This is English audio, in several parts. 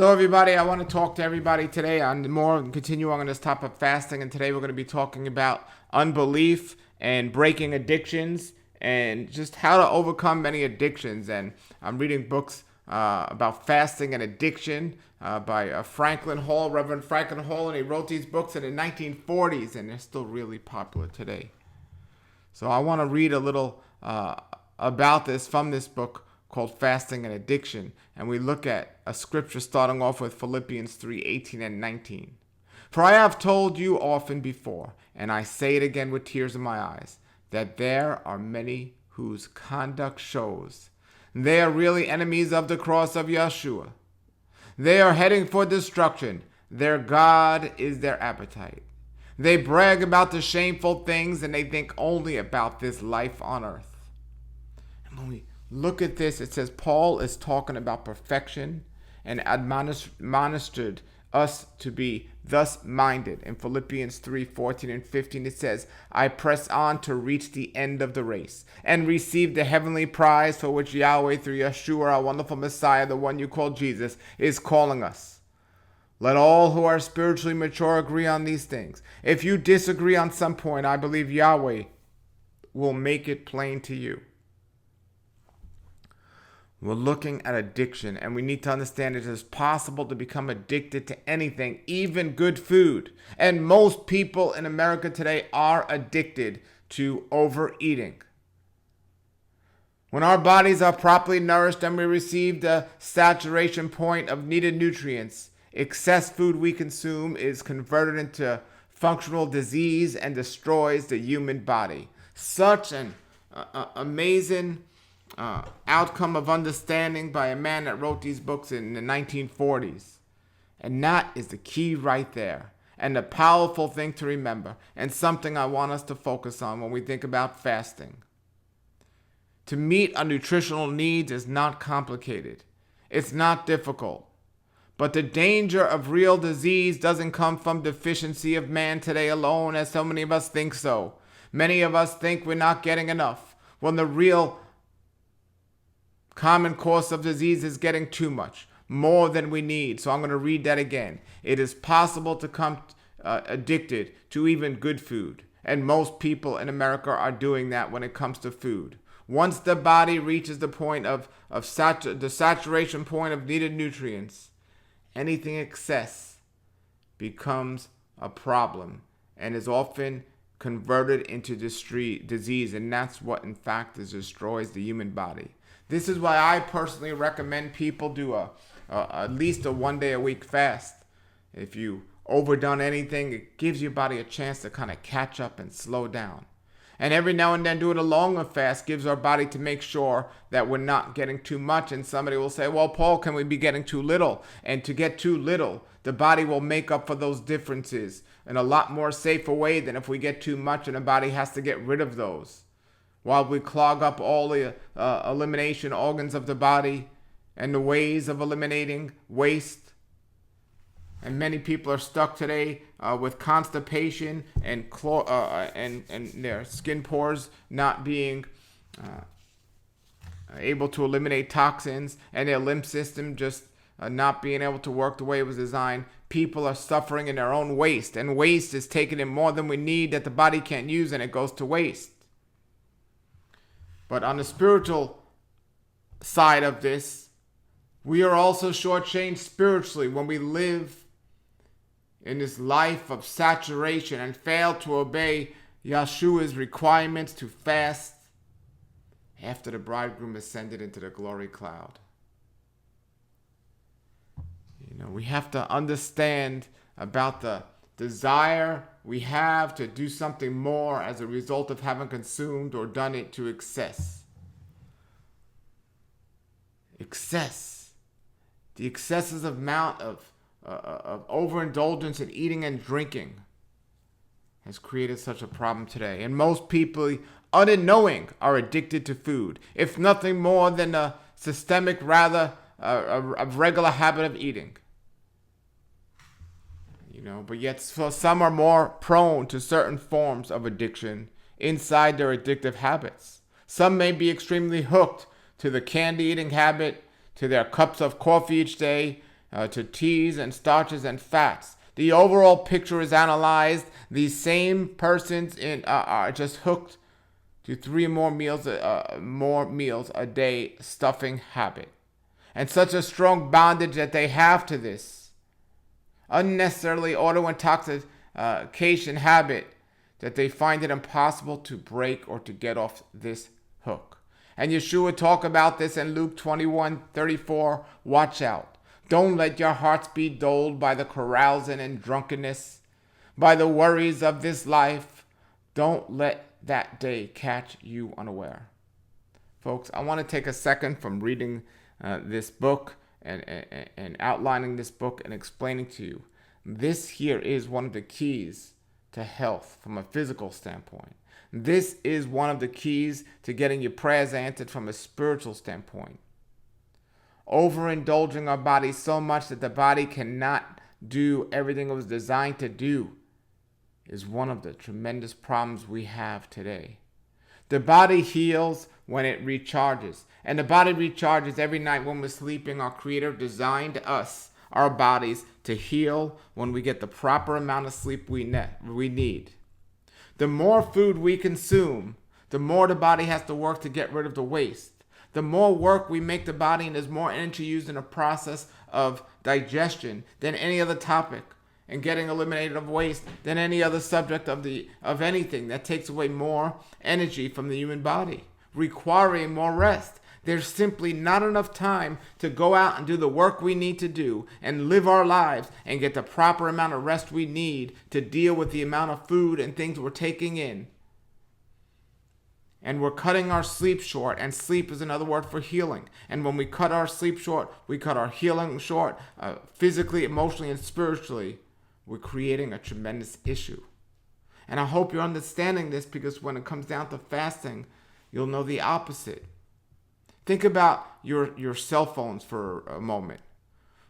Hello, everybody. I want to talk to everybody today on continuing on this topic of fasting. And today we're going to be talking about unbelief and breaking addictions and just how to overcome many addictions. And I'm reading books about fasting and addiction by Reverend Franklin Hall, and he wrote these books in the 1940s, and they're still really popular today. So I want to read a little about this from this book called Fasting and Addiction, and we look at a scripture starting off with Philippians 3:18 and 19. For I have told you often before, and I say it again with tears in my eyes, that there are many whose conduct shows they are really enemies of the cross of Yeshua. They are heading for destruction. Their God is their appetite. They brag about the shameful things, and they think only about this life on earth. And when we look at this, it says Paul is talking about perfection and admonished us to be thus minded. In Philippians 3:14 and 15, it says, I press on to reach the end of the race and receive the heavenly prize for which Yahweh through Yeshua, our wonderful Messiah, the one you call Jesus, is calling us. Let all who are spiritually mature agree on these things. If you disagree on some point, I believe Yahweh will make it plain to you. We're looking at addiction, and we need to understand it is possible to become addicted to anything, even good food. And most people in America today are addicted to overeating. When our bodies are properly nourished and we receive the saturation point of needed nutrients, excess food we consume is converted into functional disease and destroys the human body. Such an amazing outcome of understanding by a man that wrote these books in the 1940s. And that is the key right there. And a powerful thing to remember, and something I want us to focus on when we think about fasting. To meet our nutritional needs is not complicated. It's not difficult. But the danger of real disease doesn't come from deficiency of man today alone, as so many of us think so. Many of us think we're not getting enough, when the real common course of disease is getting too much, more than we need. So I'm going to read that again. It is possible to become addicted to even good food. And most people in America are doing that when it comes to food. Once the body reaches the point of the saturation point of needed nutrients, anything excess becomes a problem and is often converted into disease. And that's what, in fact, destroys the human body. This is why I personally recommend people do at least a 1 day a week fast. If you overdone anything, it gives your body a chance to kind of catch up and slow down. And every now and then doing a longer fast gives our body to make sure that we're not getting too much. And somebody will say, well, Paul, can we be getting too little? And to get too little, the body will make up for those differences in a lot more safer way than if we get too much and the body has to get rid of those. While we clog up all the elimination organs of the body and the ways of eliminating waste. And many people are stuck today with constipation and their skin pores not being able to eliminate toxins, and their lymph system just not being able to work the way it was designed. People are suffering in their own waste, and waste is taking in more than we need that the body can't use, and it goes to waste. But on the spiritual side of this, we are also shortchanged spiritually when we live in this life of saturation and fail to obey Yeshua's requirements to fast after the bridegroom ascended into the glory cloud. We have to understand about the desire we have to do something more as a result of having consumed or done it to excess. The excessive amount of overindulgence in eating and drinking has created such a problem today. And most people, unknowing, are addicted to food, if nothing more than a systemic, rather a regular habit of eating. But yet some are more prone to certain forms of addiction inside their addictive habits. Some may be extremely hooked to the candy eating habit, to their cups of coffee each day, to teas and starches and fats. The overall picture is analyzed. These same persons are just hooked to three more meals a day stuffing habit. And such a strong bondage that they have to this unnecessarily auto-intoxication habit that they find it impossible to break or to get off this hook. And Yeshua talked about this in Luke 21:34. Watch out. Don't let your hearts be dulled by the carousing and drunkenness, by the worries of this life. Don't let that day catch you unaware. Folks, I want to take a second from reading this book and outlining this book and explaining to you. This here is one of the keys to health from a physical standpoint. This is one of the keys to getting your prayers answered from a spiritual standpoint. Overindulging our body so much that the body cannot do everything it was designed to do is one of the tremendous problems we have today. The body heals when it recharges. And the body recharges every night when we're sleeping. Our Creator designed us, our bodies, to heal when we get the proper amount of sleep we need. The more food we consume, the more the body has to work to get rid of the waste. The more work we make the body, and there's more energy used in the process of digestion than any other topic, and getting eliminated of waste than any other subject of anything that takes away more energy from the human body, requiring more rest. There's simply not enough time to go out and do the work we need to do and live our lives and get the proper amount of rest we need to deal with the amount of food and things we're taking in. And we're cutting our sleep short, and sleep is another word for healing. And when we cut our sleep short, we cut our healing short, physically, emotionally, and spiritually. We're creating a tremendous issue. And I hope you're understanding this, because when it comes down to fasting, you'll know the opposite. Think about your cell phones for a moment.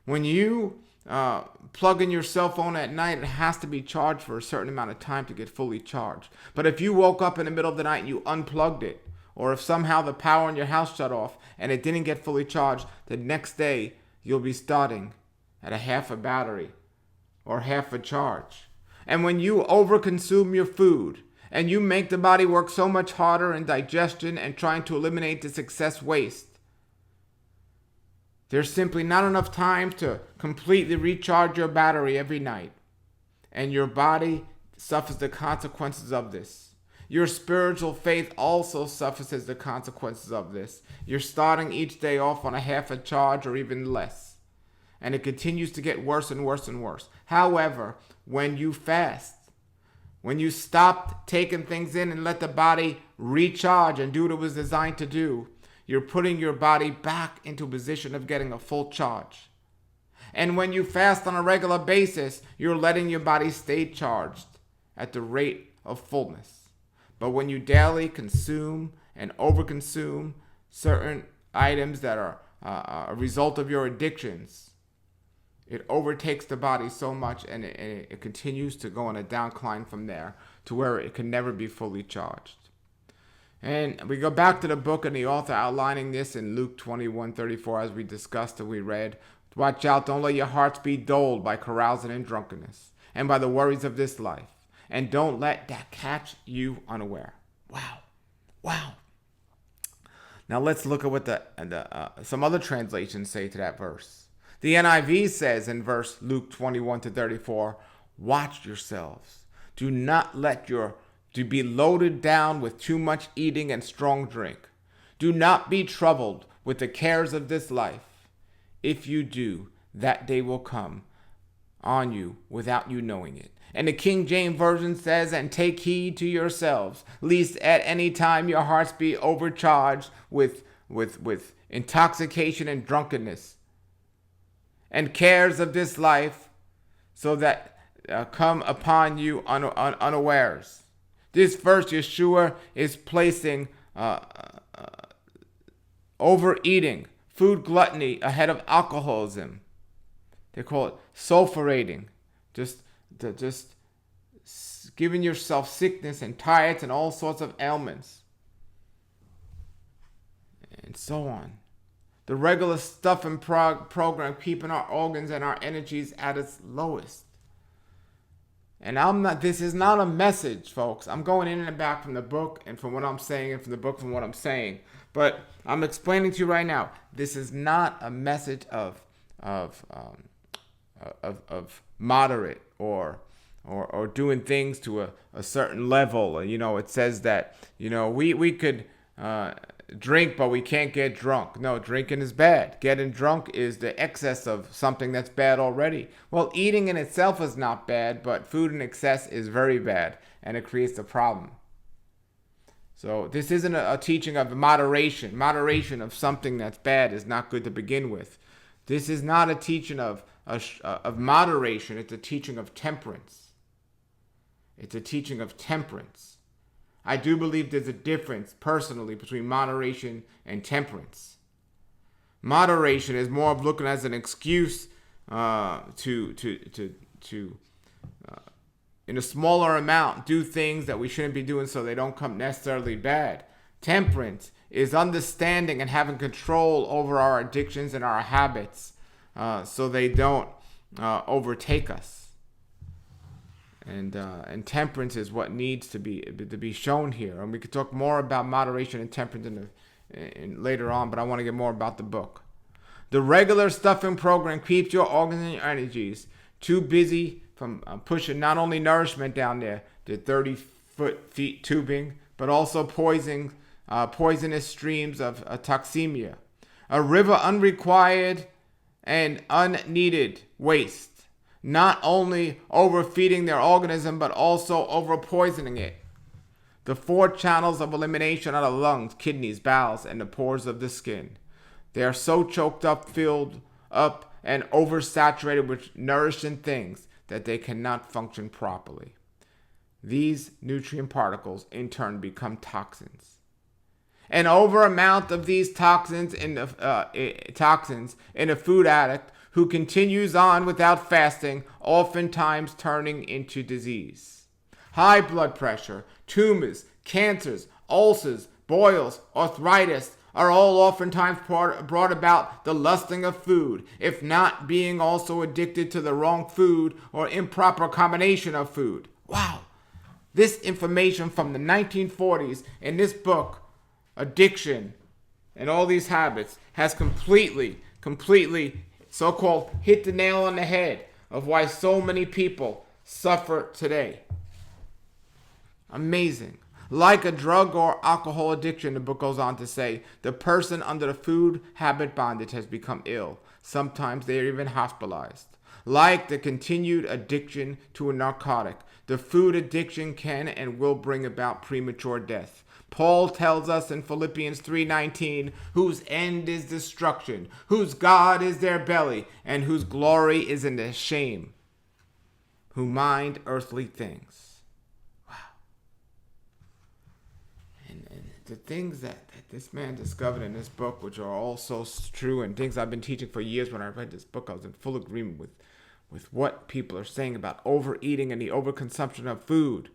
When you plug in your cell phone at night, it has to be charged for a certain amount of time to get fully charged. But if you woke up in the middle of the night and you unplugged it, or if somehow the power in your house shut off and it didn't get fully charged, the next day you'll be starting at a half a battery or half a charge. And when you overconsume your food, and you make the body work so much harder in digestion and trying to eliminate this excess waste, there's simply not enough time to completely recharge your battery every night. And your body suffers the consequences of this. Your spiritual faith also suffers as the consequences of this. You're starting each day off on a half a charge or even less. And it continues to get worse and worse and worse. However, when you fast, when you stop taking things in and let the body recharge and do what it was designed to do, you're putting your body back into a position of getting a full charge. And when you fast on a regular basis, you're letting your body stay charged at the rate of fullness. But when you daily consume and overconsume certain items that are a result of your addictions, it overtakes the body so much, and it continues to go on a downcline from there to where it can never be fully charged. And we go back to the book and the author outlining this in Luke 21:34, as we discussed and we read. Watch out, don't let your hearts be dulled by carousing and drunkenness and by the worries of this life. And don't let that catch you unaware. Wow. Now let's look at what some other translations say to that verse. The NIV says in verse Luke 21-34, watch yourselves. Do not let to be loaded down with too much eating and strong drink. Do not be troubled with the cares of this life. If you do, that day will come on you without you knowing it. And the King James Version says, and take heed to yourselves, lest at any time your hearts be overcharged with intoxication and drunkenness and cares of this life, so that come upon you unawares. This verse, Yeshua is placing overeating, food gluttony ahead of alcoholism. They call it sulfurating, just giving yourself sickness and tiredness and all sorts of ailments, and so on. The regular stuffing program keeping our organs and our energies at its lowest. And this is not a message, folks. I'm going in and back from the book and from what I'm saying and from the book from what I'm saying. But I'm explaining to you right now, this is not a message of moderate or doing things to a certain level. It says that, we could drink, but we can't get drunk. No, drinking is bad. Getting drunk is the excess of something that's bad already. Well, eating in itself is not bad, but food in excess is very bad, and it creates a problem. So this isn't a teaching of moderation. Moderation of something that's bad is not good to begin with. This is not a teaching of moderation. It's a teaching of temperance. It's a teaching of temperance. I do believe there's a difference, personally, between moderation and temperance. Moderation is more of looking as an excuse to in a smaller amount, do things that we shouldn't be doing so they don't come necessarily bad. Temperance is understanding and having control over our addictions and our habits so they don't overtake us. And temperance is what needs to be shown here. And we could talk more about moderation and temperance later on, but I want to get more about the book. The regular stuffing program keeps your organs and your energies too busy from pushing not only nourishment down there, the 30-feet tubing, but also poisonous streams of toxemia. A river unrequired and unneeded waste. Not only overfeeding their organism, but also overpoisoning it. The 4 channels of elimination are the lungs, kidneys, bowels, and the pores of the skin. They are so choked up, filled up, and oversaturated with nourishing things that they cannot function properly. These nutrient particles, in turn, become toxins. An over amount of these toxins in a food addict who continues on without fasting, oftentimes turning into disease. High blood pressure, tumors, cancers, ulcers, boils, arthritis are all oftentimes brought about the lusting of food, if not being also addicted to the wrong food or improper combination of food. Wow. This information from the 1940s in this book, Addiction and All These Habits, has completely so-called hit the nail on the head of why so many people suffer today. Amazing. Like a drug or alcohol addiction, the book goes on to say, the person under the food habit bondage has become ill. Sometimes they are even hospitalized. Like the continued addiction to a narcotic, the food addiction can and will bring about premature death. Paul tells us in Philippians 3:19, whose end is destruction, whose God is their belly, and whose glory is in their shame, who mind earthly things. Wow. And the things that this man discovered in this book, which are all so true, and things I've been teaching for years. When I read this book, I was in full agreement with what people are saying about overeating and the overconsumption of food.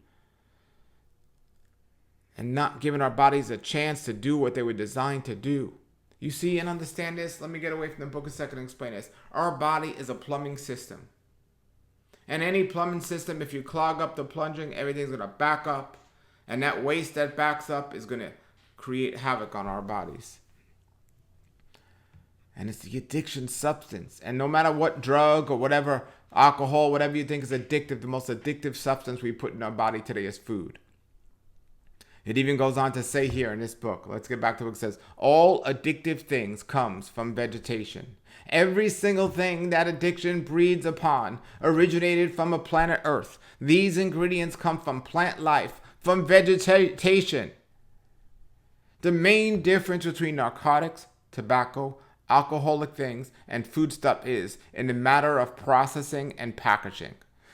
And not giving our bodies a chance to do what they were designed to do. You see and understand this? Let me get away from the book a second and explain this. Our body is a plumbing system. And any plumbing system, if you clog up the plunging, everything's going to back up. And that waste that backs up is going to create havoc on our bodies. And it's the addiction substance. And no matter what drug or whatever, alcohol, whatever you think is addictive, the most addictive substance we put in our body today is food. It even goes on to say here in this book, let's get back to what it says, all addictive things comes from vegetation. Every single thing that addiction breeds upon originated from a planet Earth. These ingredients come from plant life, from vegetation. The main difference between narcotics, tobacco, alcoholic things, and foodstuff is in the matter of processing and packaging.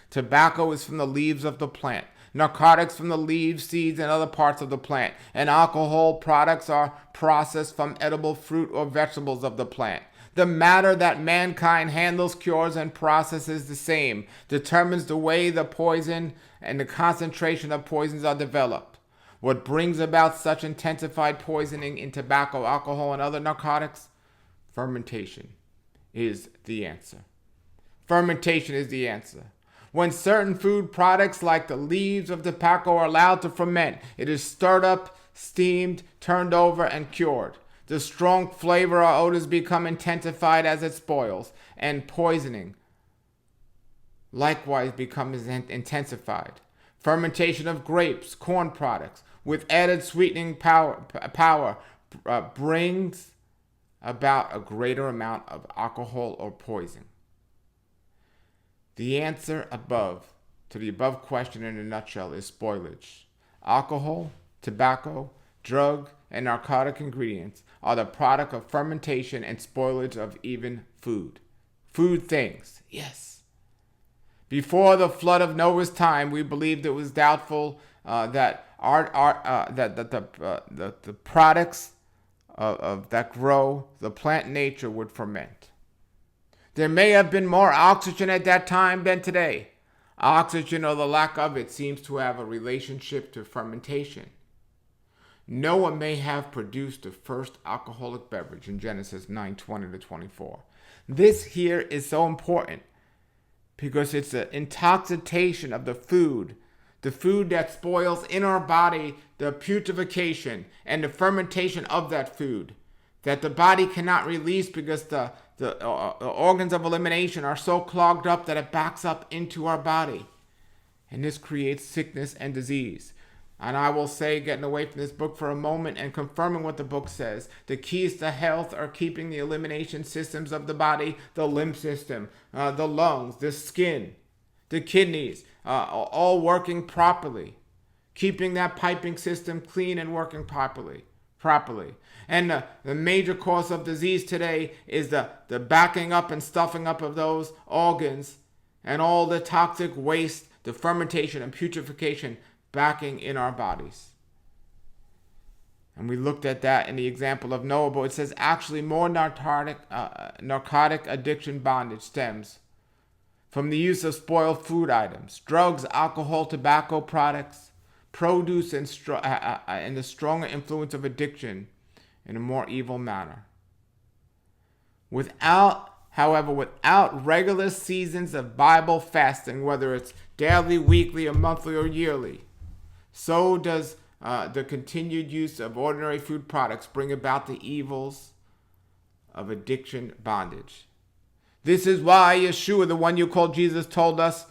Tobacco is from the leaves of the plant. Narcotics from the leaves, seeds, and other parts of the plant. And alcohol products are processed from edible fruit or vegetables of the plant. The matter that mankind handles, cures, and processes the same, determines the way the poison and the concentration of poisons are developed. What brings about such intensified poisoning in tobacco, alcohol, and other narcotics? Fermentation is the answer. Fermentation is the answer. When certain food products like the leaves of tobacco are allowed to ferment, it is stirred up, steamed, turned over, and cured. The strong flavor or odors become intensified as it spoils, and poisoning likewise becomes intensified. Fermentation of grapes, corn products, with added sweetening power brings about a greater amount of alcohol or poison. The answer to the above question in a nutshell is spoilage. Alcohol, tobacco, drug, and narcotic ingredients are the product of fermentation and spoilage of even food. Food things, yes. Before the flood of Noah's time, we believed it was doubtful that the products that grow the plant nature would ferment. There may have been more oxygen at that time than today. Oxygen, or the lack of it, seems to have a relationship to fermentation. Noah may have produced the first alcoholic beverage in Genesis 9:20-24. This here is so important because it's an intoxication of the food that spoils in our body, the putrefaction and the fermentation of that food that the body cannot release because the organs of elimination are so clogged up that it backs up into our body. And this creates sickness and disease. And I will say, getting away from this book for a moment and confirming what the book says, the keys to health are keeping the elimination systems of the body, the lymph system, the lungs, the skin, the kidneys, all working properly. Keeping that piping system clean and working properly. And the major cause of disease today is the backing up and stuffing up of those organs and all the toxic waste, the fermentation and putrefaction backing in our bodies. And we looked at that in the example of Noah, but it says actually more narcotic addiction bondage stems from the use of spoiled food items, drugs, alcohol, tobacco products, produce, and the stronger influence of addiction in a more evil manner. Without regular seasons of Bible fasting, whether it's daily, weekly, or monthly, or yearly, so does the continued use of ordinary food products bring about the evils of addiction bondage. This is why Yeshua, the one you call Jesus, told us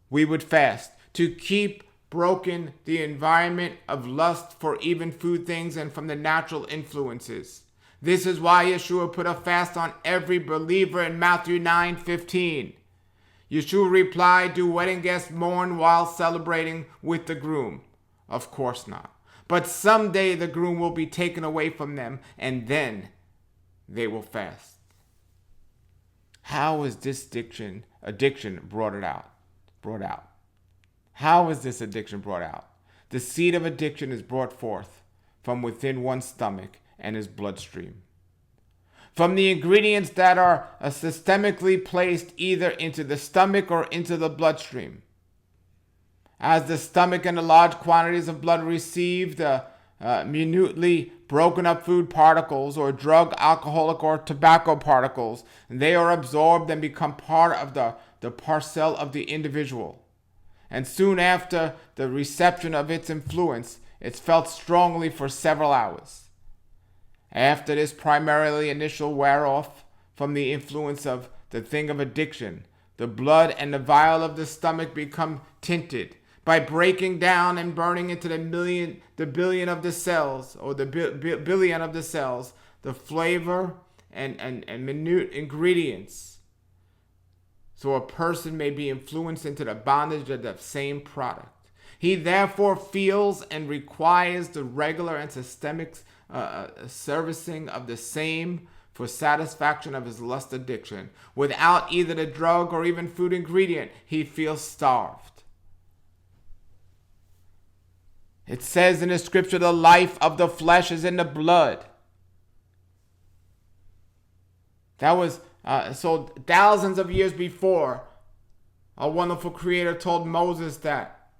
we would fast, to keep broken the environment of lust for even food things and from the natural influences. This is why Yeshua put a fast on every believer in Matthew 9:15. Yeshua replied, "Do wedding guests mourn while celebrating with the groom? Of course not. But someday the groom will be taken away from them, and then they will fast." How is this addiction brought out? How is this addiction brought out? The seed of addiction is brought forth from within one's stomach and his bloodstream, from the ingredients that are systemically placed either into the stomach or into the bloodstream. As the stomach and the large quantities of blood receive the minutely broken up food particles or drug, alcoholic, or tobacco particles, they are absorbed and become part of the parcel of the individual. And soon after the reception of its influence, it's felt strongly for several hours. After this primarily initial wear-off from the influence of the thing of addiction, the blood and the vial of the stomach become tinted by breaking down and burning into the billion of the cells, or the billion of the cells, the flavor and minute ingredients. So a person may be influenced into the bondage of the same product. He therefore feels and requires the regular and systemic servicing of the same for satisfaction of his lust addiction. Without either the drug or even food ingredient, he feels starved. It says in the scripture, the life of the flesh is in the blood. That was so thousands of years before, a wonderful creator told Moses that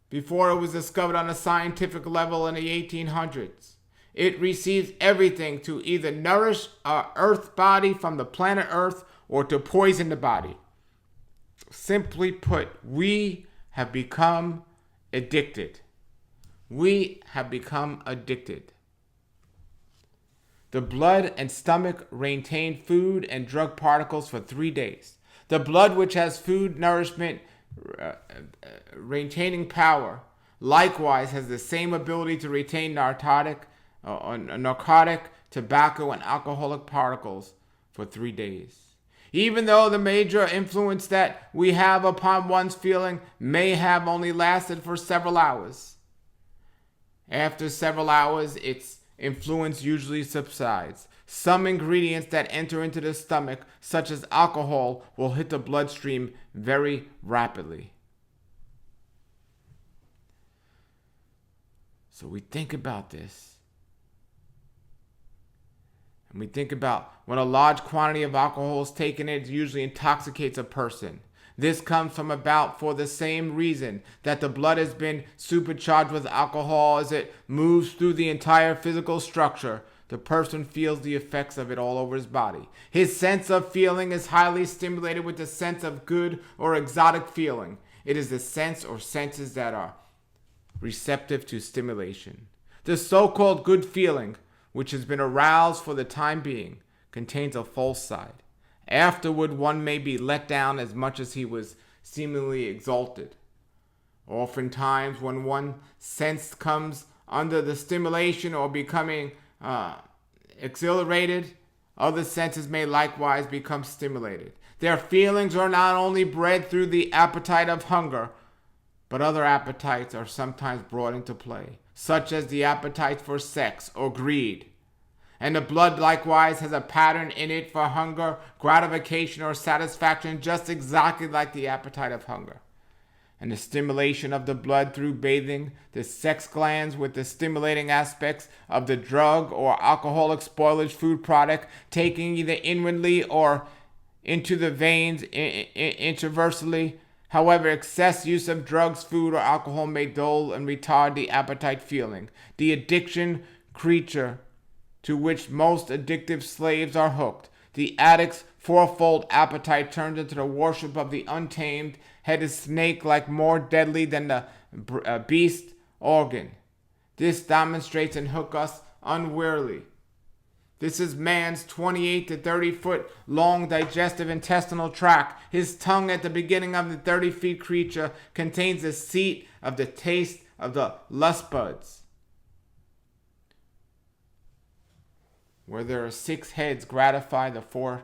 before it was discovered on a scientific level in the 1800s. It receives everything to either nourish our earth body from the planet Earth or to poison the body. Simply put, we have become addicted. We have become addicted. The blood and stomach retain food and drug particles for 3 days. The blood, which has food nourishment retaining power, likewise has the same ability to retain narcotic, tobacco, and alcoholic particles for 3 days. Even though the major influence that we have upon one's feeling may have only lasted for several hours. After several hours, its influence usually subsides. Some ingredients that enter into the stomach, such as alcohol, will hit the bloodstream very rapidly. So we think about this. And we think about when a large quantity of alcohol is taken, it usually intoxicates a person. This comes from about for the same reason that the blood has been supercharged with alcohol as it moves through the entire physical structure. The person feels the effects of it all over his body. His sense of feeling is highly stimulated with the sense of good or exotic feeling. It is the sense or senses that are receptive to stimulation. The so-called good feeling, which has been aroused for the time being, contains a false side. Afterward, one may be let down as much as he was seemingly exalted. Oftentimes, when one sense comes under the stimulation or becoming exhilarated, other senses may likewise become stimulated. Their feelings are not only bred through the appetite of hunger, but other appetites are sometimes brought into play, such as the appetite for sex or greed. And the blood likewise has a pattern in it for hunger, gratification, or satisfaction, just exactly like the appetite of hunger. And the stimulation of the blood through bathing the sex glands with the stimulating aspects of the drug or alcoholic spoilage food product, taking either inwardly or into the veins intraversely. However, excess use of drugs, food, or alcohol may dull and retard the appetite feeling. The addiction creature to which most addictive slaves are hooked. The addict's fourfold appetite turns into the worship of the untamed headed snake, like more deadly than the beast organ. This demonstrates and hooks us unwearily. This is man's 28 to 30 foot long digestive intestinal tract. His tongue at the beginning of the 30 feet creature contains the seat of the taste of the lust buds, where there are 6 heads gratify the 4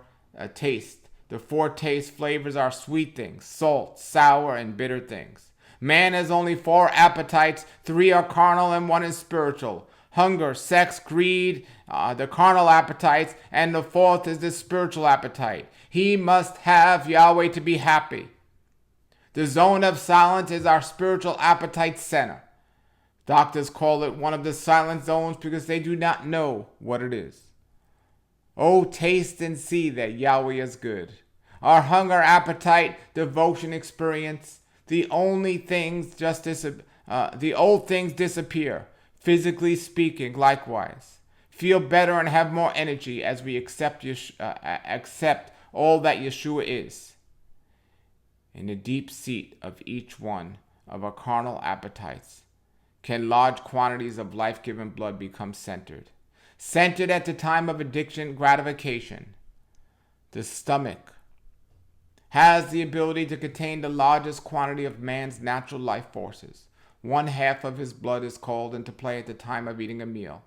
taste. The 4 taste flavors are sweet things, salt, sour, and bitter things. Man has only 4 appetites. 3 are carnal and 1 is spiritual. Hunger, sex, greed, the carnal appetites, and the 4th is the spiritual appetite. He must have Yahweh to be happy. The zone of silence is our spiritual appetite center. Doctors call it one of the silent zones because they do not know what it is. Oh, taste and see that Yahweh is good. Our hunger, appetite, devotion, experience, the old things disappear. Physically speaking, likewise, feel better and have more energy as we accept all that Yeshua is. In the deep seat of each one of our carnal appetites can large quantities of life-giving blood become centered at the time of addiction gratification. The stomach has the ability to contain the largest quantity of man's natural life forces. 1/2 of his blood is called into play at the time of eating a meal.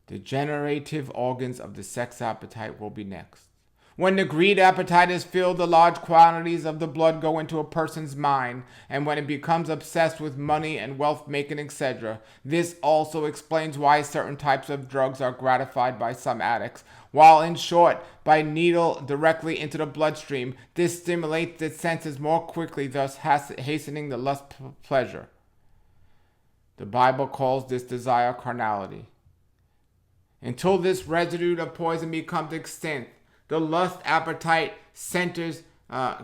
The generative organs of the sex appetite will be next. When the greed appetite is filled, the large quantities of the blood go into a person's mind, and when it becomes obsessed with money and wealth making, etc. This also explains why certain types of drugs are gratified by some addicts, while in short, by needle directly into the bloodstream. This stimulates the senses more quickly, thus hastening the lust pleasure. The Bible calls this desire carnality. Until this residue of poison becomes extinct, the lust appetite centers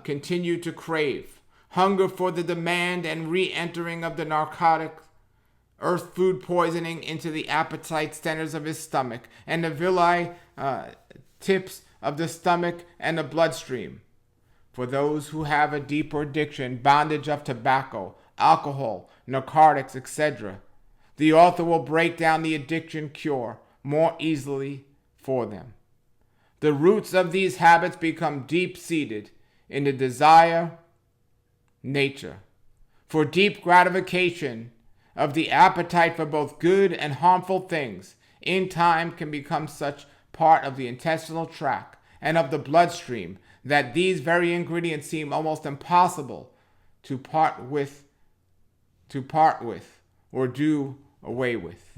continue to crave. Hunger for the demand and re-entering of the narcotic earth food poisoning into the appetite centers of his stomach and the villi tips of the stomach and the bloodstream. For those who have a deeper addiction, bondage of tobacco, alcohol, narcotics, etc., the author will break down the addiction cure more easily for them. The roots of these habits become deep-seated in the desire nature for deep gratification of the appetite for both good and harmful things. In time can become such part of the intestinal tract and of the bloodstream that these very ingredients seem almost impossible to part with or do away with.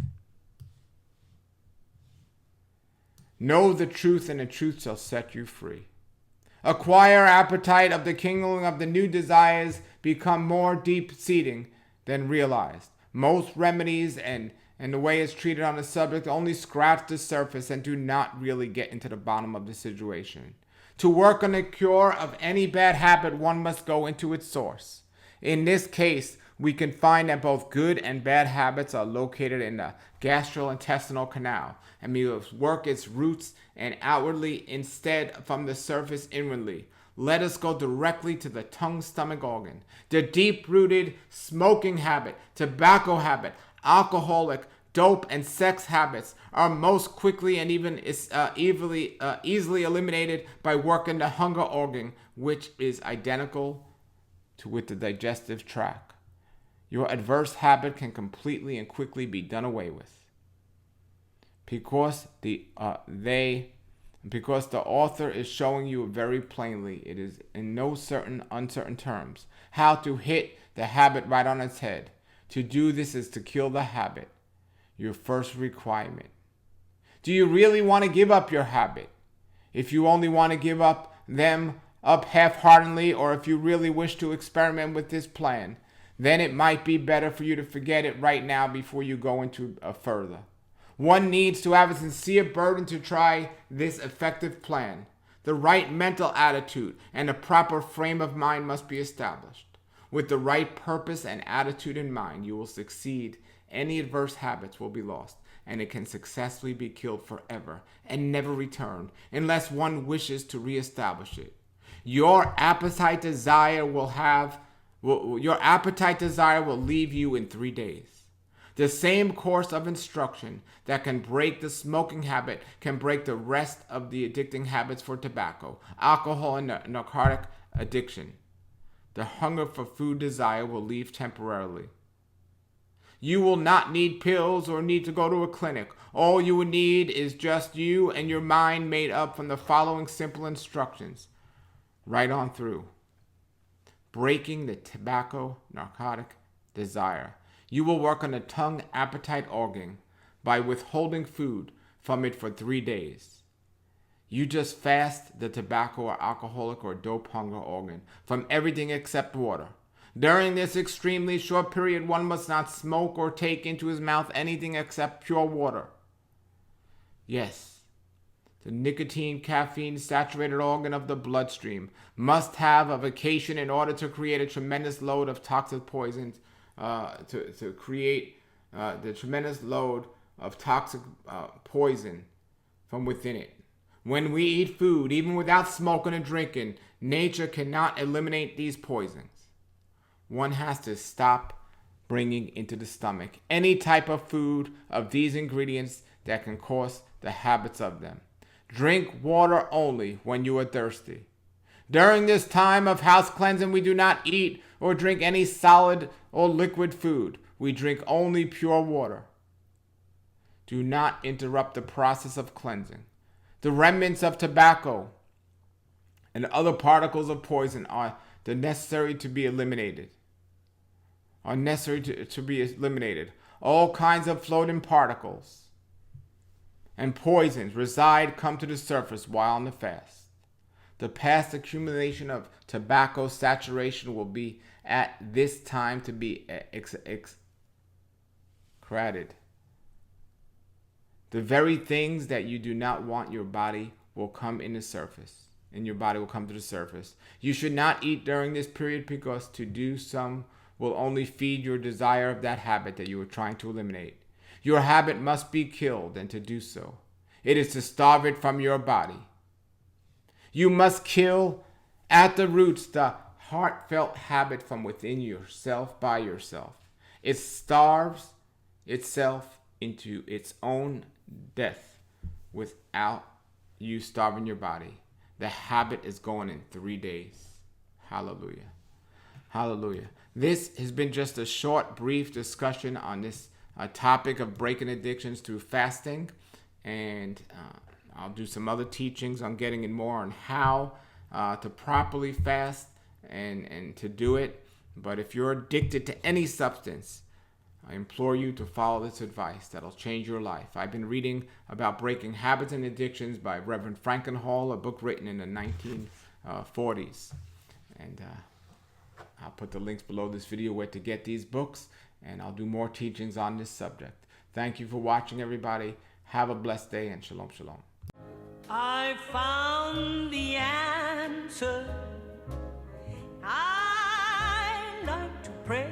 Know the truth, and the truth shall set you free. Acquire appetite of the kingdom of the new desires become more deep-seating than realized. Most remedies and the way it's treated on the subject only scratch the surface and do not really get into the bottom of the situation. To work on the cure of any bad habit, one must go into its source. In this case, we can find that both good and bad habits are located in the gastrointestinal canal, and we must work its roots and outwardly instead from the surface inwardly. Let us go directly to the tongue-stomach organ. The deep-rooted smoking habit, tobacco habit, alcoholic, dope, and sex habits are most quickly and even easily eliminated by working the hunger organ, which is identical with the digestive tract. Your adverse habit can completely and quickly be done away with. Because the author is showing you very plainly, it is in no uncertain terms, how to hit the habit right on its head. To do this is to kill the habit, your first requirement. Do you really want to give up your habit? If you only want to give them up half-heartedly, or if you really wish to experiment with this plan, then it might be better for you to forget it right now before you go into a further. One needs to have a sincere burden to try this effective plan. The right mental attitude and a proper frame of mind must be established. With the right purpose and attitude in mind, you will succeed. Any adverse habits will be lost, and it can successfully be killed forever and never return unless one wishes to reestablish it. Your appetite desire will leave you in 3 days. The same course of instruction that can break the smoking habit can break the rest of the addicting habits for tobacco, alcohol, and narcotic addiction. The hunger for food desire will leave temporarily. You will not need pills or need to go to a clinic. All you will need is just you and your mind made up from the following simple instructions. Right on through. Breaking the tobacco, narcotic desire. You will work on the tongue appetite organ by withholding food from it for 3 days. You just fast the tobacco or alcoholic or dope hunger organ from everything except water. During this extremely short period, one must not smoke or take into his mouth anything except pure water. Yes, the nicotine, caffeine saturated organ of the bloodstream must have a vacation in order to create a tremendous load of toxic poisons, to create the tremendous load of toxic poison from within it. When we eat food, even without smoking and drinking, nature cannot eliminate these poisons. One has to stop bringing into the stomach any type of food of these ingredients that can cause the habits of them. Drink water only when you are thirsty. During this time of house cleansing, we do not eat or drink any solid or liquid food. We drink only pure water. Do not interrupt the process of cleansing. The remnants of tobacco and other particles of poison are necessary to be eliminated. All kinds of floating particles and poisons come to the surface while on the fast. The past accumulation of tobacco saturation will be at this time to be excreted. The very things that you do not want your body will come to the surface. You should not eat during this period because to do some will only feed your desire of that habit that you are trying to eliminate. Your habit must be killed, and to do so, it is to starve it from your body. You must kill at the roots the heartfelt habit from within yourself by yourself. It starves itself into its own death without you starving your body. The habit is going in 3 days. Hallelujah. Hallelujah. This has been just a short, brief discussion on this topic of breaking addictions through fasting. And I'll do some other teachings on getting in more on how to properly fast and to do it. But if you're addicted to any substance, I implore you to follow this advice that'll change your life. I've been reading about breaking habits and addictions by Reverend Frankenhall, a book written in the 1940s. And I'll put the links below this video where to get these books, and I'll do more teachings on this subject. Thank you for watching, everybody. Have a blessed day, and shalom, shalom. I found the answer. I like to pray.